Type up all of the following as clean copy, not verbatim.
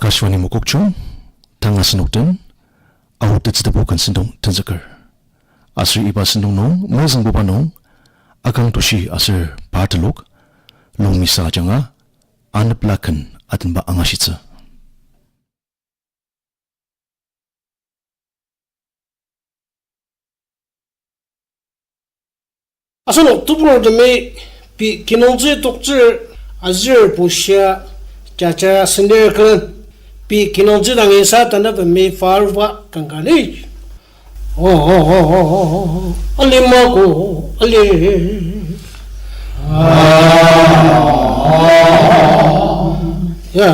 Akashwani Mukokchung, Tangasinokten, Autits the Bokan Sindong Tenzaker. Asri Iba Sindong Nong, Mazang Bobanong, Akang Toshi Asir Partalok, Long Misa Janga, Anaplakan Atin Ba Angashitsa. Asano tupro de me pi kinonzi tokzi azir busha jaja sender kan pi kinonzi dangi sa tanda be me farwa kangani ali mako ali ya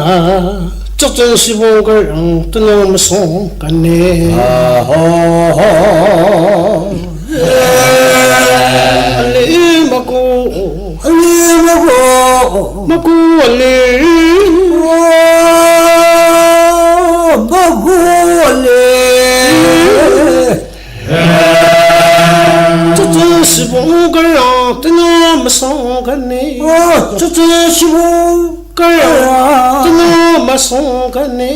zheng sibong ge rang tena me song kanne Maku ali Zheng sibong ge rang tena me song kanne Zheng sibong ge rang tena me song kanne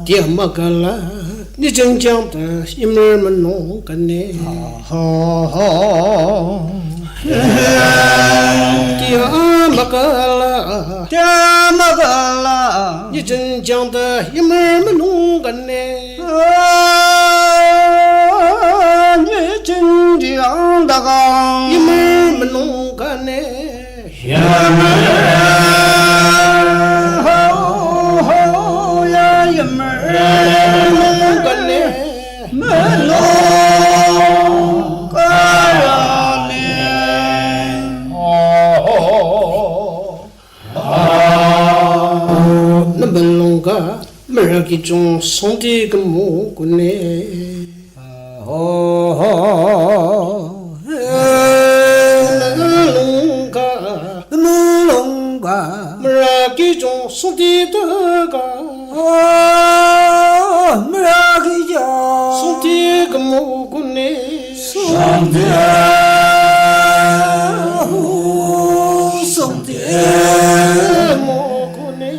Dia magala ni jeng jang da imler manong kane dia magala ni jeng jang da imler manong kane ni jeng jang da imler manong kane Meragi jong sonti kemu kune melongga meragi jong sonti daga meragi jong sonti kemu kune sonti kemu kune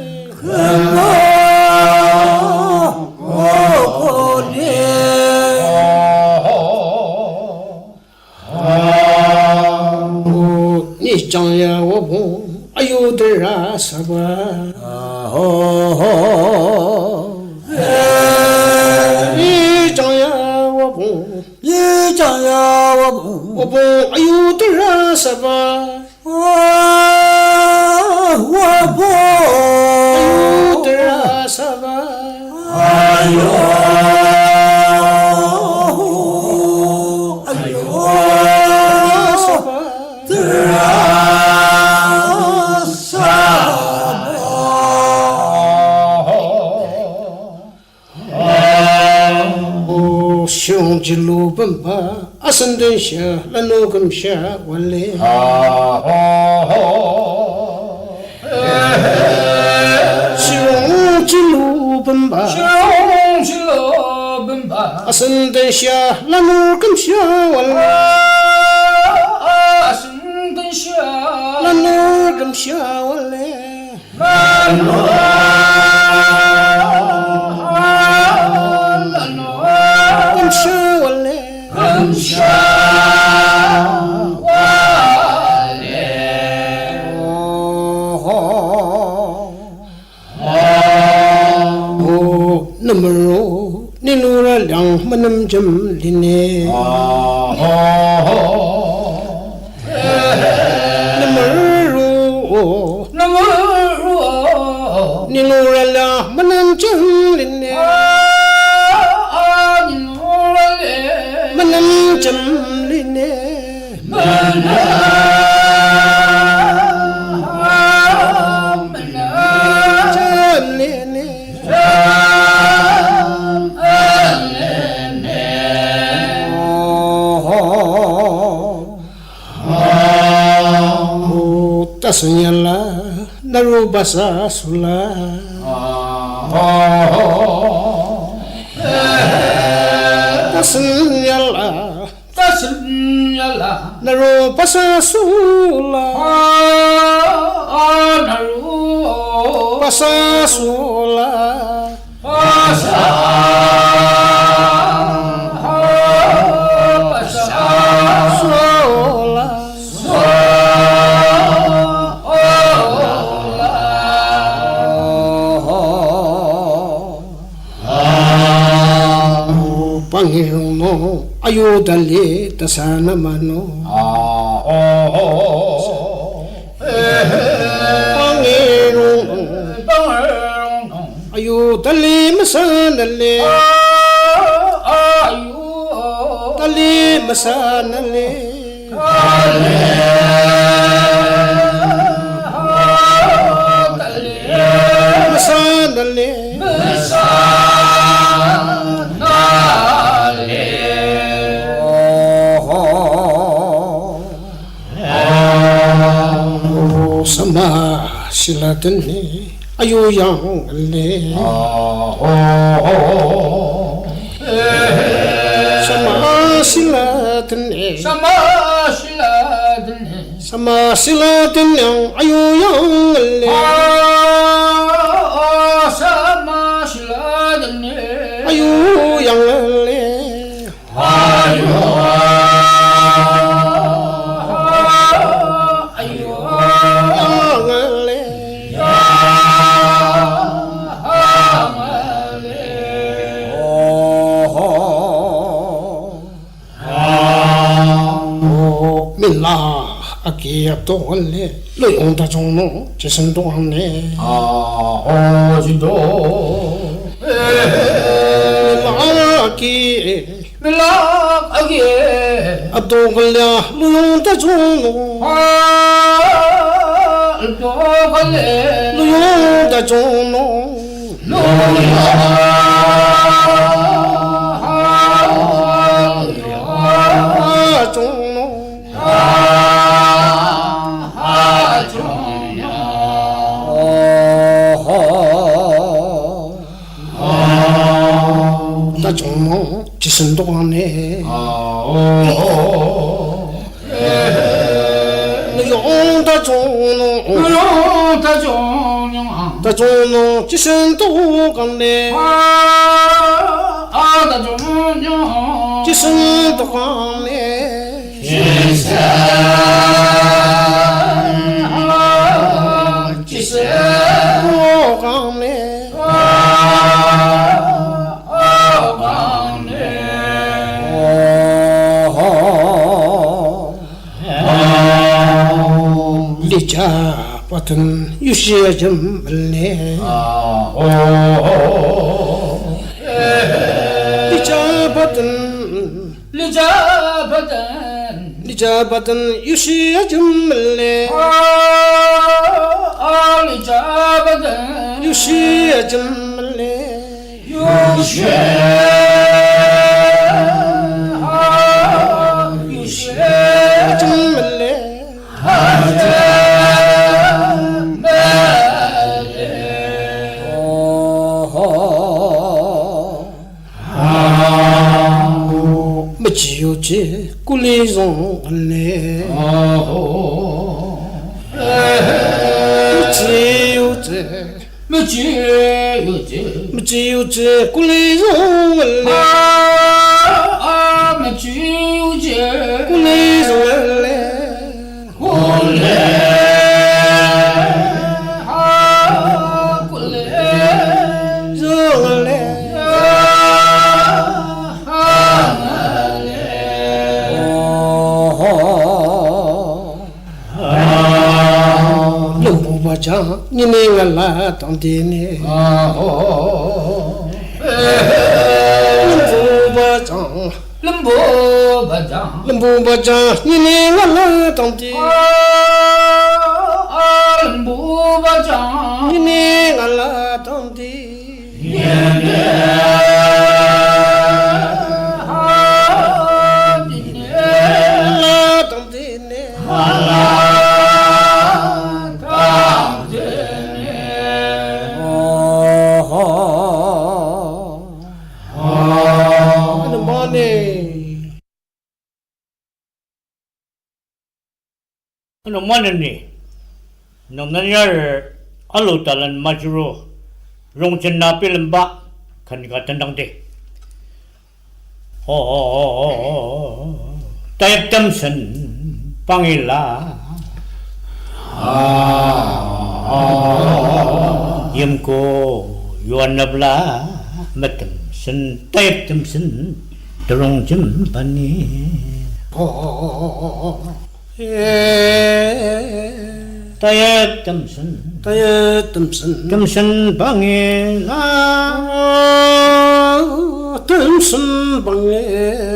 Chang ya wo bo ayo de ra sa ba ni chang ya wo bo wo bo ayo de ra sa ba wo bo ayo de ra sa ba Xiong jilu bamba asenden sha lanogam sha wale Xiong jilu bamba asenden sha lanogam sha wale asenden sha lanogam sha wale Numero ninura lang manam jam line Numero ninura lang manam jam line manam jam line tasanyala narubasa sula tasanyala narubasa sula narubasa sula Panginoon mo, ayudali tasana mano. Panginoon, ayudali masanali. Ayudali masanali. Masanali. Sama sila tani ayu yang le sama sila tani sama sila tani ayu yang le sama sila tani ayu yang le Mila aki abdong le lo yong ta chong no jisen dong ne jido Mila aki abdong le lo yong ta chong no lo yong ta chong no 나좀 지선 동안에 나좀 지선 동안에 지선 동안에 지선 동안에 리자 버튼 유시에 좀 말래 리자 버튼 유시에 좀 말래 리자 버튼 유시에 좀 말래 유시에 좀 말래 지우지 꿀리송 알레 지우지 꿀리송 알레 지우지 꿀리송 자, 니네가 당디네. lembu baca, 니네가 당디. lembu baca, 니네가 당디. manani nonanyar alutalan majuro rongchen na pilamba kaniga tandang de tayap tamsan pangila yamko yuan nabla matam san tayap tamsan rongchen pani tayap tamsan tamsan pangila Tamsan bangela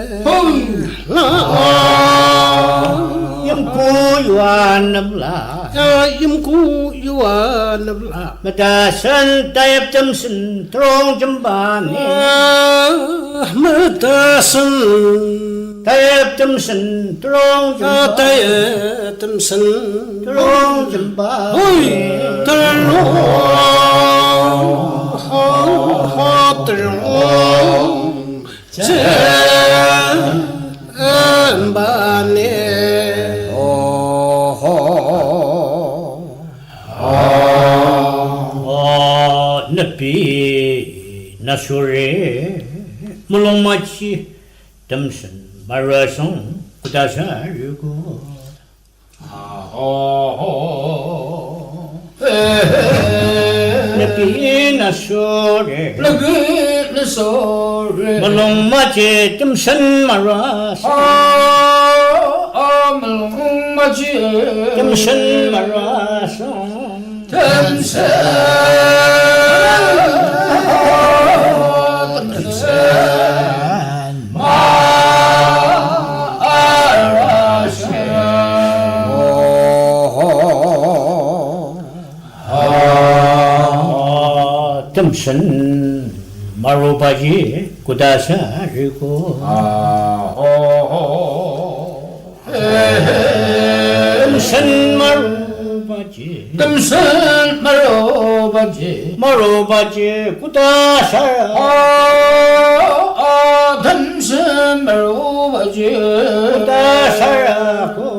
yamku yuan nabla yamku yuan nabla matasan tayap tamsan trong jambani matasan tayap tamsan trong jambani tayap tamsan trong jambani Nabi nasure mulong machi tamsan marasong kudasa yugo Nabi nasure mulong machi tamsan marasong tamsan marasong tamsan marubaji kudasa rigo tamsan marubaji kudasa tamsan marubaji kudasa rigo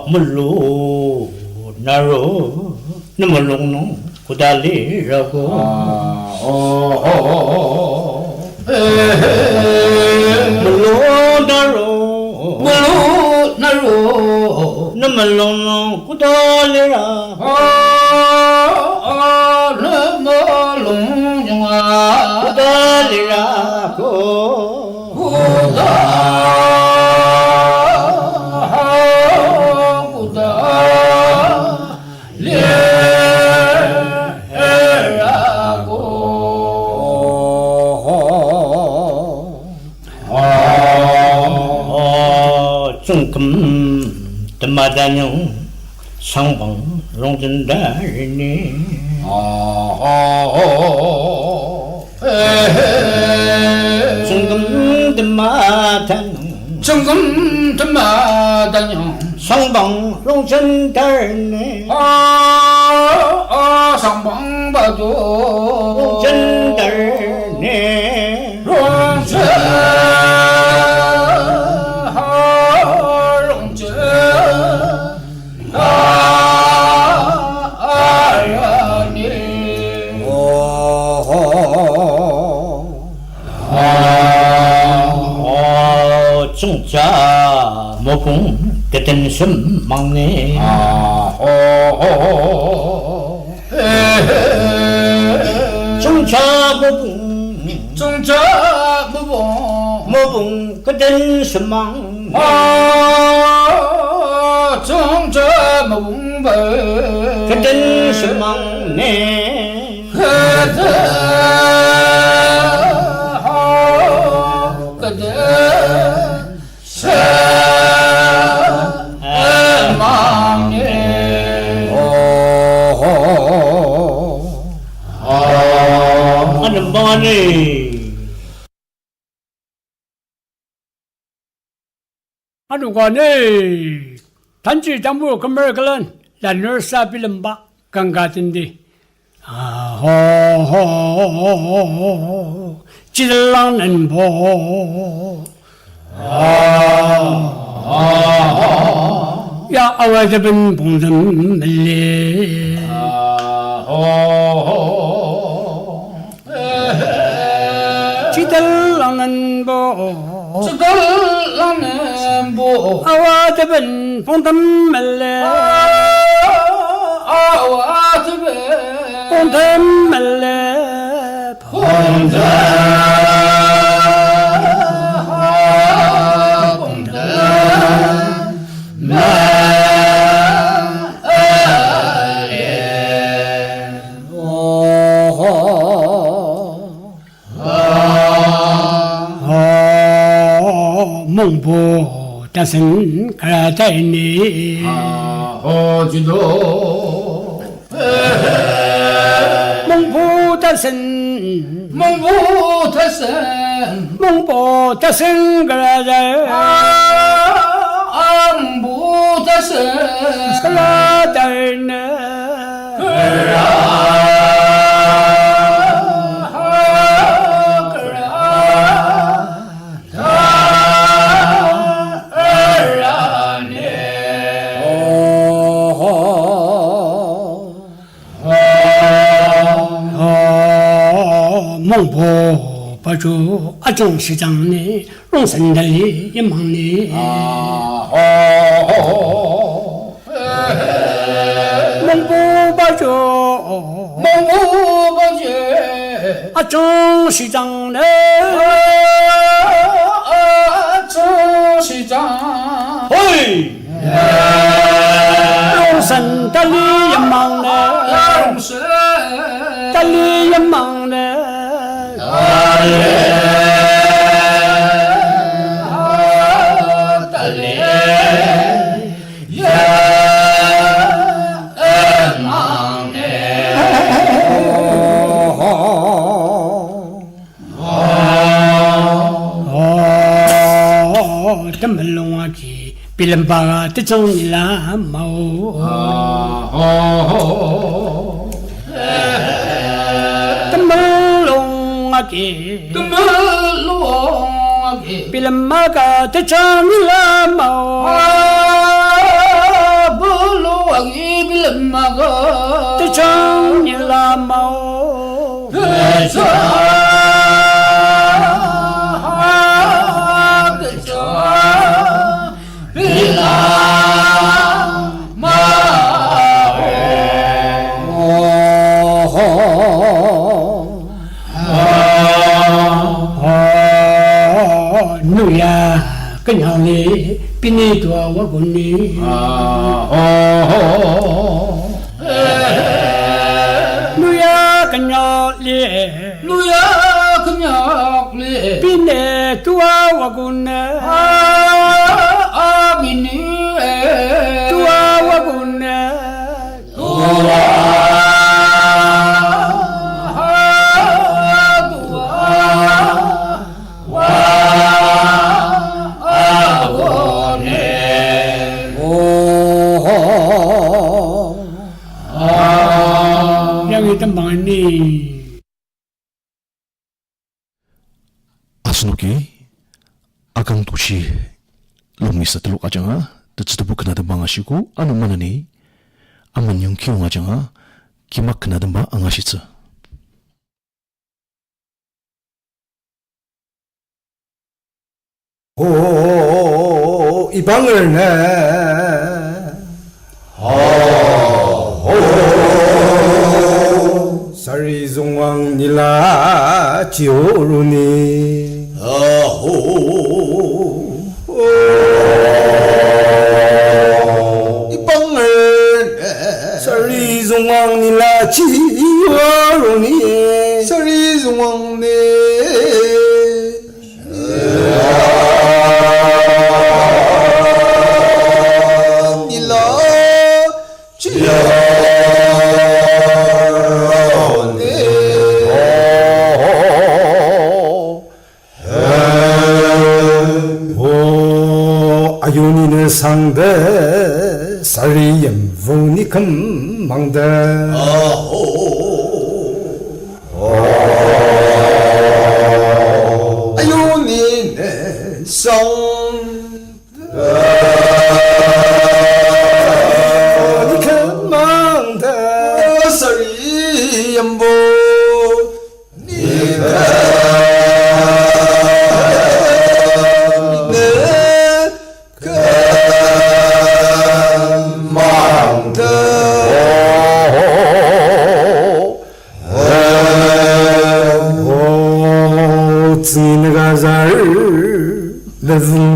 mullu naro namalong no kudali rago mullu naro namalong no kudali rago kudali rago 중금 뜸마다뇽 상방 롱전다리니 중금 뜸마다뇽 상방 롱전다리니 상방바도 롱전다리니 중자 모봉 그땐 심 막내 중자 모봉 그땐 심 막내 정자 모봉배 그땐 심 막내 간간에 단지 담부 금mer글은 라너사 빌름바 강가든디 아호호호호 지들랑는 보 야 아와드빈 봉든 밀리 지들랑는 보 지들랑는 보 아와드빈 봉든 밀리 아와드빈 봉든 밀리 몽보 다슨 가라다이니 어지도 몽보 다슨 몽보 다슨 몽보 다슨 가라다이 몽보 다슨 가라다이니 몽보 바주 아종 시장니 롱선달리 임망니 몽보 바주 몽보 바주 아종 시장네 시장 호이 롱선달리 임망네 롱선 달리 임망네 덤벨롱아기 빌름바가 뜻정일라 마오 덤벨롱아기 뜸물롱하게 빌름마가 뜻정일라 마오 불롱하게 빌름마가 뜻정일라 마오 누야 그냥리 비니도와 와군니 누야 그냥리 누야 그냥리 비니도와 와군네 아비니 도와 와군네 망했니 아스노기 아강도시 롱미사 들로 가장아 뜻도 부크나든 방아시고 아는만하니 아만용 키용하장아 기막크나든 바 앙아시츠 오, 이 방을 내. 사리종왕 닐라 지오루니. 이 방을 내. 사리종왕 닐라 지오루니. 사리종왕 네. 아요니네 니네 상대 살리엠 보니 금망대 아유 니네 상대 보니 금망대 살리엠 보니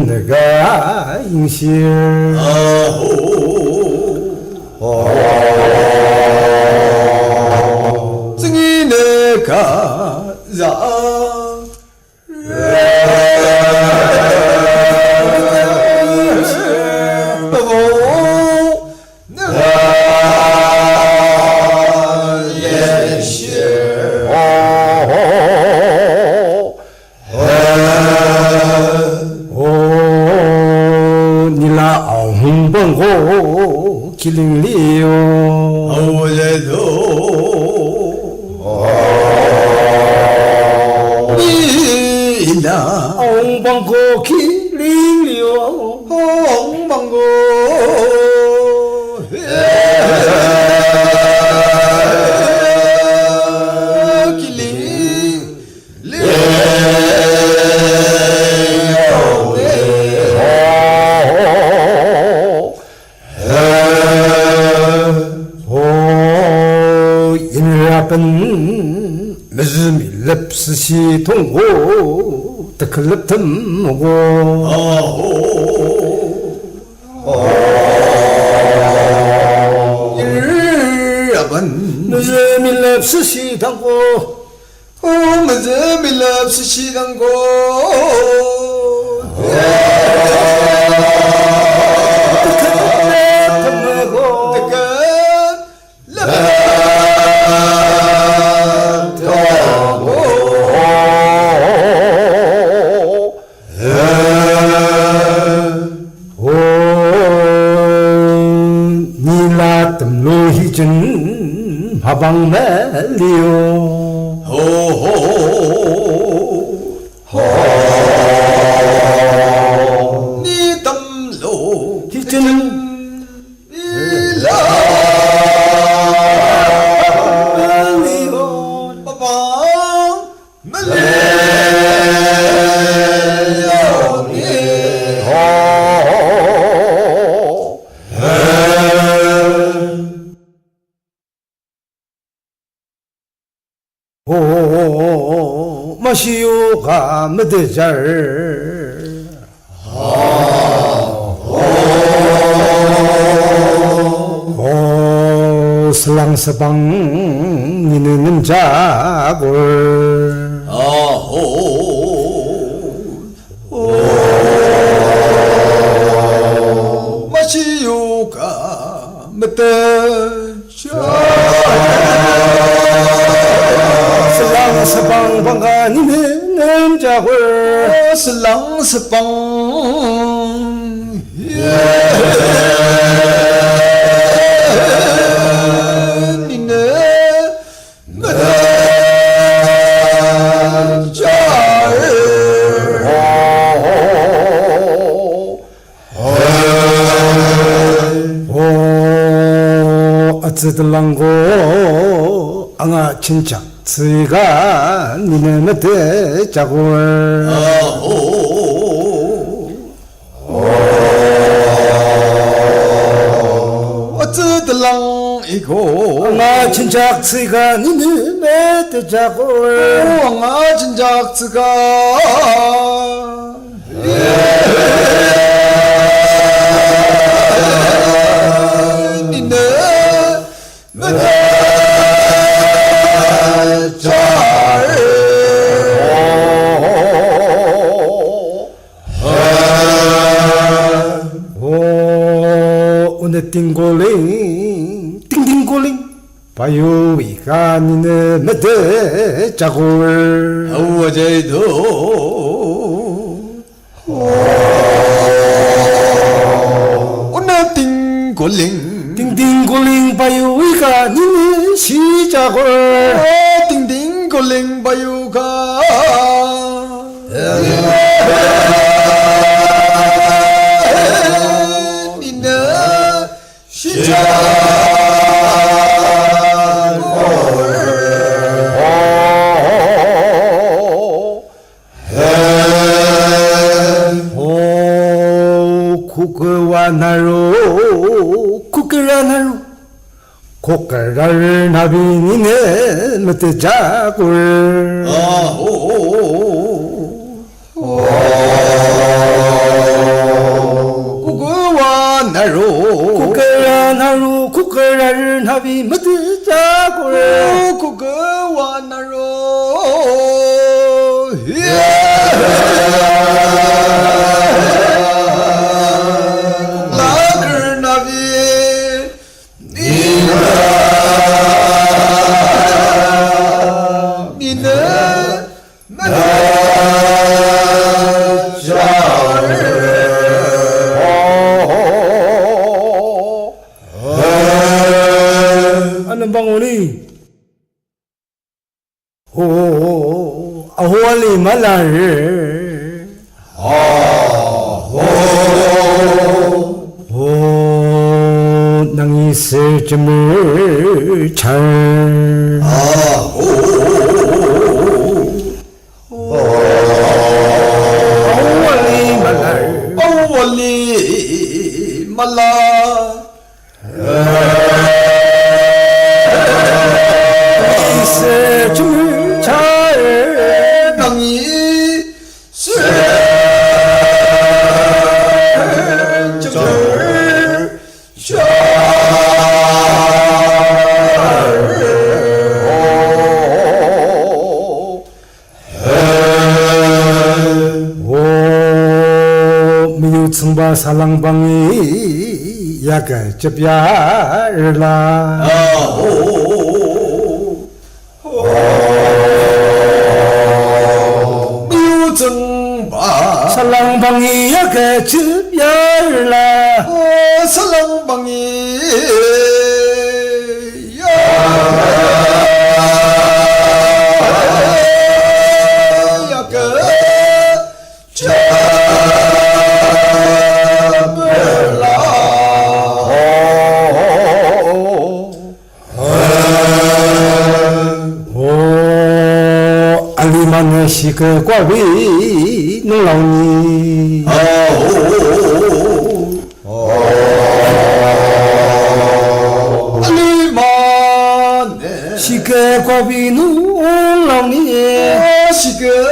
내가 인실 증이 내가 홍봉고 길링리요 어제도 이나 홍봉고 길링리요 홍봉고 무슨 lep스시 동고特클럽 틈고 일번 무슨 lep스시 동고 무슨 lep스시 동고 하방 멜리오 니 담로 희진 일라 멜리오 하방 멜리오 마시오가 무드절 슬랑스방 니는 자골 마시오가 무드절 슬랑스방 방가니는 남자골 슬랑스방 니네 남자골 어쩌들랑고 앙아 진짜 스가 니네 밑에 자골 어쩌들랑 이고 앙아 진짜 스가 니네 밑에 자골 앙아 진짜 스가 니네 밑에 오늘 띵골링 띵띵골링 봐요 이가 니네 밑에 자골 어제도 띵띵골링 띵띵골링 바요이가 니는 시작을 띵띵골링 바요가 니는 시작 국어와 나로 국어라 나로 국어를 나비니네 못해 자굴 국어와 나로 국어라 나로 국어를 나비 못해 자굴 국어와 나로 아는 방언이 아호알리 말라를 낭이 있을 점을 잘 아호알리 말라를 원리 말라 있을 점을 잘 낭이 미우층바 살랑방이 야가 접야라 미우증바 살랑방이 야가 접야라 살랑방이 알리만 시그 과비 농랑니 알리만 시그 과비 농랑니 시그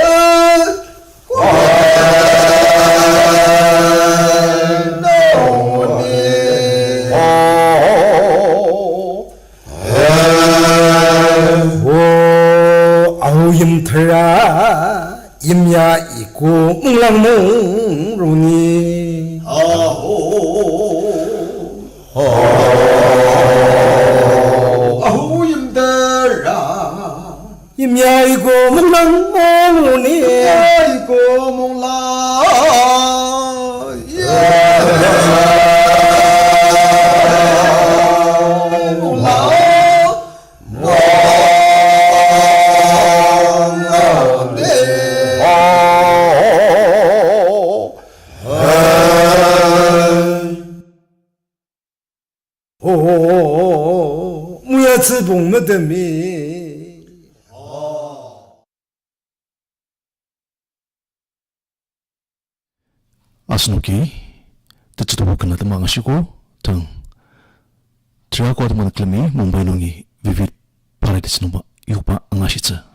임터라 임야 있고 뭉랑뭉로니 아후임들아 임야 있고 뭉랑뭉로니 아이고 몰라 무야츠 봉무더미 아스노기 듣지도 못하는 망하시고 등 드라고아드만 클레미 몽바이농이 비빗 파라디스노바 유바 앙아시츠